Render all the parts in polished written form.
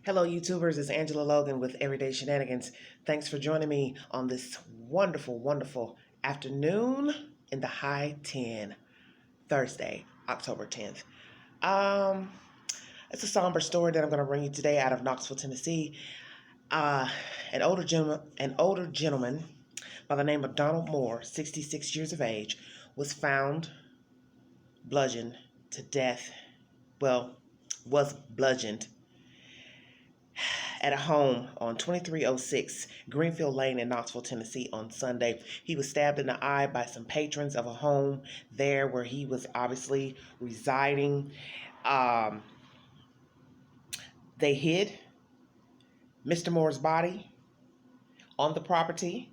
Hello, YouTubers. It's Angela Logan with Everyday Shenanigans. Thanks for joining me on this wonderful afternoon in the high 10, Thursday, October 10th. Um, it's a somber story that I'm going to bring you today out of Knoxville, Tennessee. Uh, an older gentleman by the name of Donald Moore, 66 years of age, was found bludgeoned to death. Well, was bludgeoned at a home on 2306 Greenfield Lane in Knoxville, Tennessee on Sunday. He was stabbed in the eye by some patrons of a home there where he was obviously residing. Um, they hid Mr. Moore's body on the property.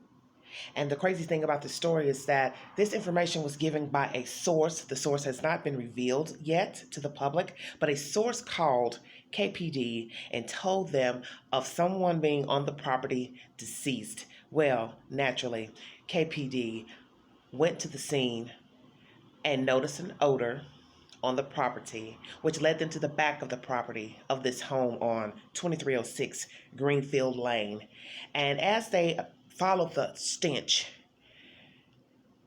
And the crazy thing about this story is that this information was given by a source. The source has not been revealed yet to the public, but a source called KPD and told them of someone being on the property deceased. Well, naturally, KPD went to the scene and noticed an odor on the property, which led them to the back of the property of this home on 2306 Greenfield Lane. And as they followed the stench,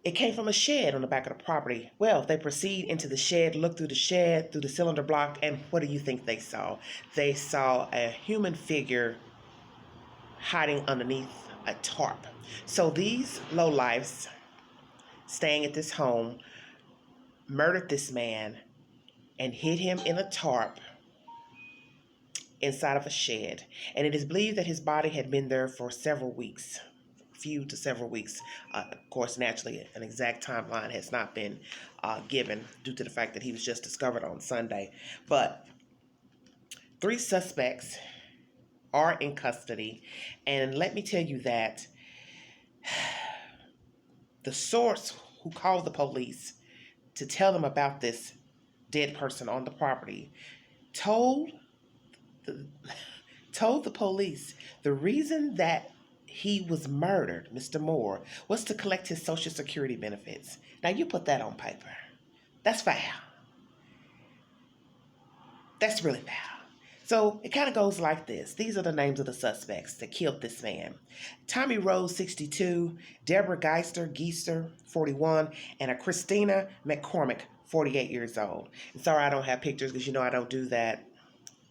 it came from a shed on the back of the property. Well, they proceed into the shed, look through the shed, through the cylinder block, and what do you think they saw? They saw a human figure hiding underneath a tarp. So these lowlifes staying at this home murdered this man and hid him in a tarp inside of a shed. And it is believed that his body had been there for several weeks. Few to several weeks. Of course, naturally, an exact timeline has not been given due to the fact that he was just discovered on Sunday. But 3 suspects are in custody. And let me tell you that the source who called the police to tell them about this dead person on the property told the, told the police the reason that he was murdered, Mr. Moore, was to collect his Social Security benefits. Now, you put that on paper. That's foul. That's really foul. So it kind of goes like this. These are the names of the suspects that killed this man. Tommy Rose, 62, Deborah Geister, 41, and a Christina McCormick, 48 years old. And sorry I don't have pictures because I don't do that.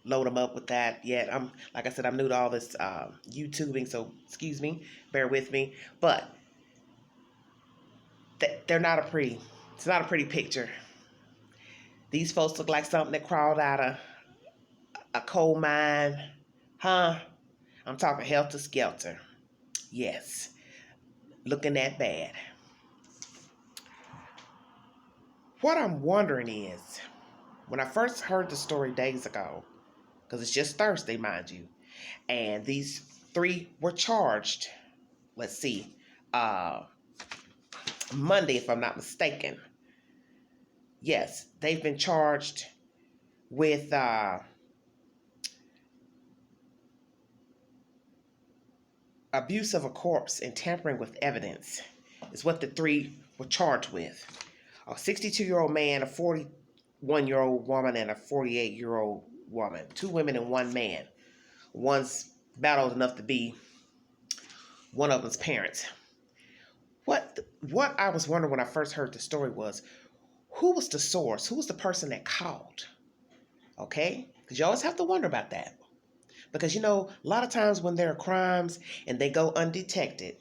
Load them up with that yet. Like I said, I'm new to all this YouTubing, so excuse me, bear with me. But they're not it's not a pretty picture. These folks look like something that crawled out of a coal mine. Huh? I'm talking helter skelter. Yes. Looking that bad. What I'm wondering is, when I first heard the story days ago, because it's just Thursday, mind you, and these 3 were charged, let's see, Monday, if I'm not mistaken. Yes, they've been charged with abuse of a corpse and tampering with evidence is what the 3 were charged with. A 62-year-old man, a 41-year-old woman, and a 48-year-old woman. 2 women and 1 man. One's about old enough to be one of them's parents. What I was wondering when I first heard the story was, who was the source? Who was the person that called? Okay? Because you always have to wonder about that. Because, a lot of times when there are crimes and they go undetected,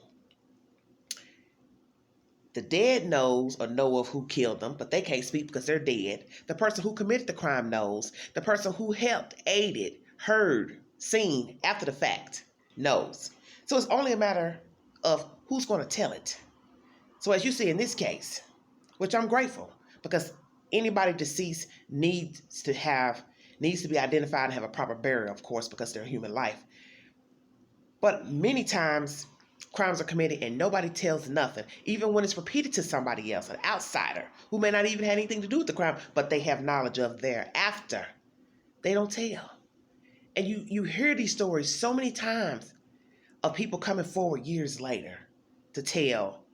the dead knows or know of who killed them, but they can't speak because they're dead. The person who committed the crime knows. The person who helped, aided, heard, seen after the fact knows. So it's only a matter of who's going to tell it. So as you see in this case, which I'm grateful, because anybody deceased needs to be identified and have a proper burial, of course, because they're human life. But many times crimes are committed and nobody tells nothing, even when it's repeated to somebody else, an outsider who may not even have anything to do with the crime, but they have knowledge of thereafter. They don't tell. And you hear these stories so many times of people coming forward years later to tell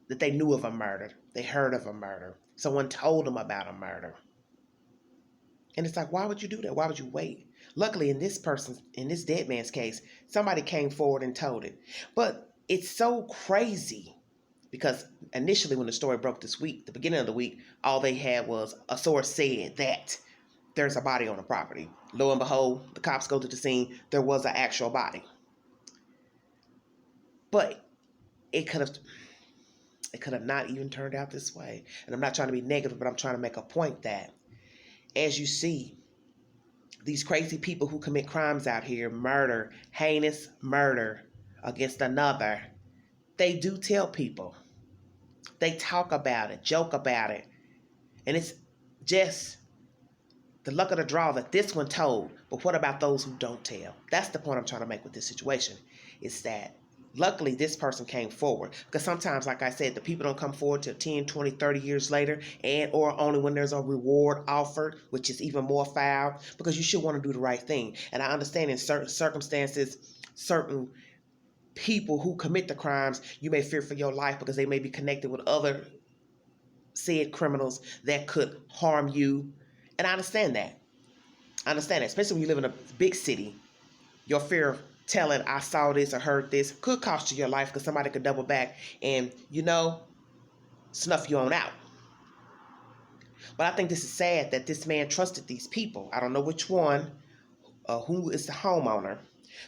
that they knew of a murder, they heard of a murder, someone told them about a murder. And it's like, why would you do that? Why would you wait? Luckily, in this dead man's case, somebody came forward and told it. But it's so crazy because initially when the story broke this week, the beginning of the week, all they had was a source said that there's a body on the property. Lo and behold, the cops go to the scene. There was an actual body. But it could have not even turned out this way. And I'm not trying to be negative, but I'm trying to make a point that as you see, these crazy people who commit crimes out here, murder, heinous murder against another, they do tell people. They talk about it, joke about it. And it's just the luck of the draw that this one told. But what about those who don't tell? That's the point I'm trying to make with this situation. Is that luckily this person came forward. Because sometimes, like I said, the people don't come forward till 10, 20, 30 years later, and or only when there's a reward offered, which is even more foul, because you should want to do the right thing. And I understand in certain circumstances, certain people who commit the crimes, you may fear for your life because they may be connected with other said criminals that could harm you. And I understand that. Especially when you live in a big city. Your fear of telling, I saw this or heard this, could cost you your life because somebody could double back and, snuff you on out. But I think this is sad that this man trusted these people. I don't know which one, who is the homeowner.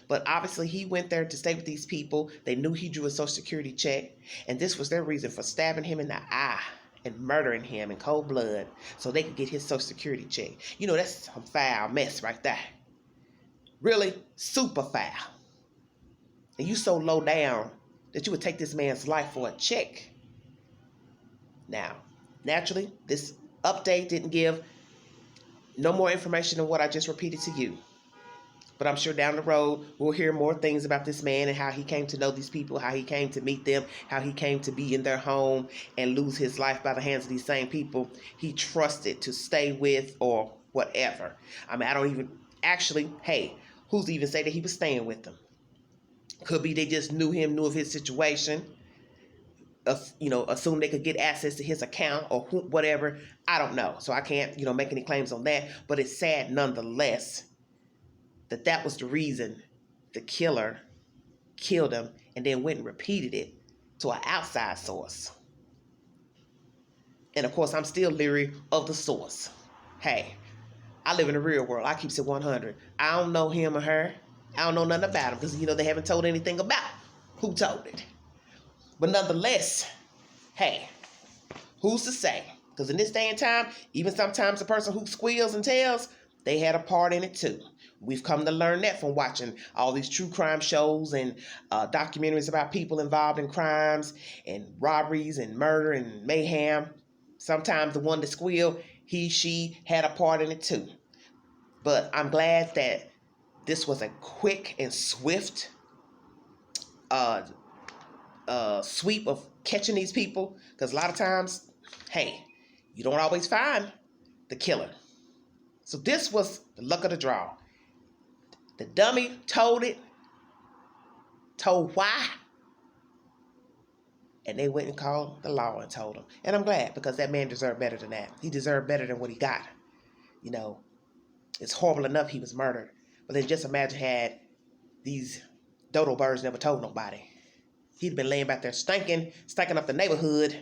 But obviously he went there to stay with these people. They knew he drew a Social Security check. And this was their reason for stabbing him in the eye and murdering him in cold blood so they could get his Social Security check. That's some foul mess right there. Really super foul. And you so low down that you would take this man's life for a check. Now, naturally, this update didn't give no more information than what I just repeated to you. But I'm sure down the road, we'll hear more things about this man and how he came to know these people, how he came to meet them, how he came to be in their home and lose his life by the hands of these same people he trusted to stay with or whatever. I don't even, actually, hey, who's to even say that he was staying with them? Could be they just knew him, knew of his situation, assumed they could get access to his account or whatever. I don't know. So I can't, make any claims on that. But it's sad nonetheless that was the reason the killer killed him and then went and repeated it to an outside source. And of course, I'm still leery of the source. Hey, I live in the real world. I keep it 100. I don't know him or her. I don't know nothing about him because, they haven't told anything about who told it. But nonetheless, hey, who's to say? Because in this day and time, even sometimes the person who squeals and tells, they had a part in it too. We've come to learn that from watching all these true crime shows and documentaries about people involved in crimes and robberies and murder and mayhem. Sometimes the one that squealed, he, she had a part in it too. But I'm glad that this was a quick and swift sweep of catching these people. Because a lot of times, hey, you don't always find the killer. So this was the luck of the draw. The dummy told why, and they went and called the law and told him. And I'm glad because that man deserved better than that. He deserved better than what he got. It's horrible enough he was murdered. But then just imagine had these dodo birds never told nobody. He'd been laying back there stinking up the neighborhood.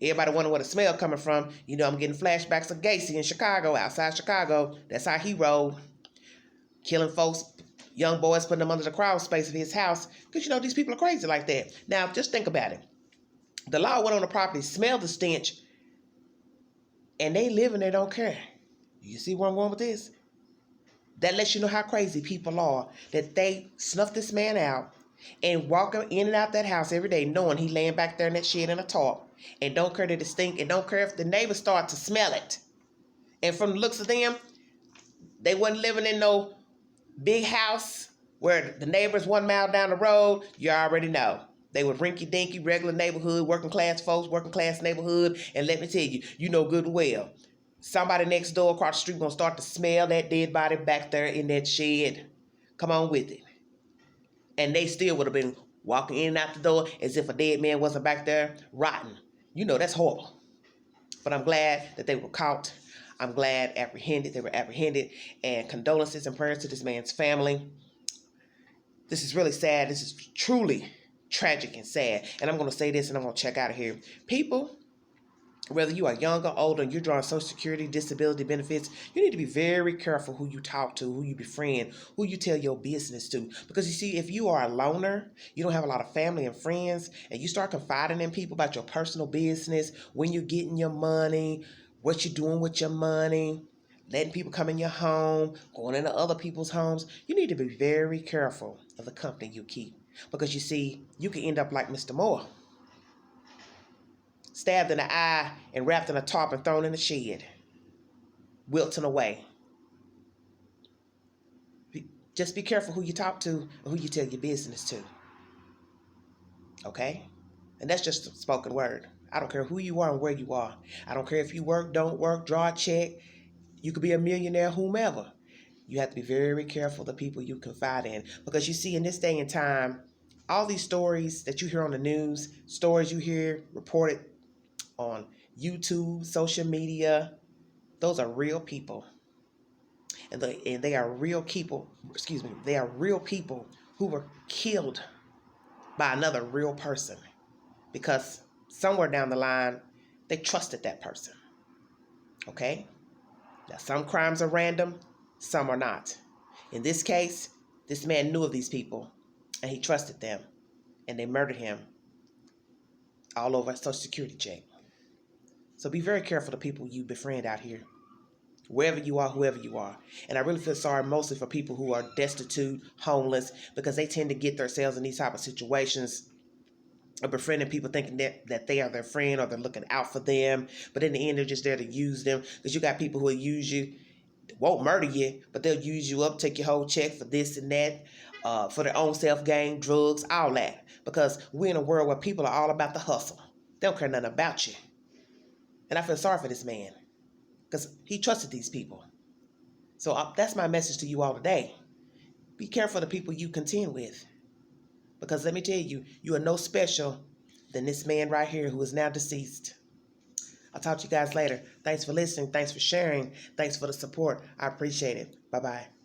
Everybody wondering where the smell coming from. I'm getting flashbacks of Gacy in Chicago, outside Chicago. That's how he rolled. Killing folks, young boys, putting them under the crawl space of his house. Because, these people are crazy like that. Now, just think about it. The law went on the property, smelled the stench, and they live and they don't care. You see where I'm going with this? That lets you know how crazy people are, that they snuffed this man out and walk in and out that house every day knowing he laying back there in that shed in a tarp and don't care that it stink and don't care if the neighbors start to smell it. And from the looks of them, they wasn't living in no big house where the neighbors 1 mile down the road. You already know. They were rinky-dinky, regular neighborhood, working class folks, working class neighborhood. And let me tell you, you know good and well, somebody next door across the street gonna start to smell that dead body back there in that shed. Come on with it. And they still would have been walking in and out the door as if a dead man wasn't back there rotting. That's horrible. But I'm glad that they were caught. I'm glad they were apprehended, and condolences and prayers to this man's family. This is really sad. This is truly tragic and sad. And I'm going to say this and I'm going to check out of here. People, whether you are young or older and you're drawing Social Security, disability benefits, you need to be very careful who you talk to, who you befriend, who you tell your business to. Because you see, if you are a loner, you don't have a lot of family and friends, and you start confiding in people about your personal business, when you're getting your money, what you're doing with your money, letting people come in your home, going into other people's homes, you need to be very careful of the company you keep. Because you see, you can end up like Mr. Moore, stabbed in the eye and wrapped in a tarp and thrown in the shed, wilting away. Just be careful who you talk to and who you tell your business to. Okay? And that's just a spoken word. I don't care who you are and where you are. I don't care if you work, don't work, draw a check. You could be a millionaire, whomever. You have to be very careful the people you confide in. Because you see, in this day and time, all these stories that you hear on the news, stories you hear reported on YouTube, social media, those are real people. And they are real people, they are real people who were killed by another real person because somewhere down the line, they trusted that person. Okay? Now, some crimes are random, some are not. In this case, this man knew of these people and he trusted them, and they murdered him all over a Social Security check. So be very careful the people you befriend out here, wherever you are, whoever you are. And I really feel sorry mostly for people who are destitute, homeless, because they tend to get themselves in these type of situations of befriending people thinking that they are their friend or they're looking out for them. But in the end, they're just there to use them, because you got people who will use you, won't murder you, but they'll use you up, take your whole check for this and that, for their own self-gain, drugs, all that. Because we're in a world where people are all about the hustle. They don't care nothing about you. And I feel sorry for this man, because he trusted these people. So that's my message to you all today. Be careful of the people you contend with. Because let me tell you, you are no special than this man right here who is now deceased. I'll talk to you guys later. Thanks for listening. Thanks for sharing. Thanks for the support. I appreciate it. Bye-bye.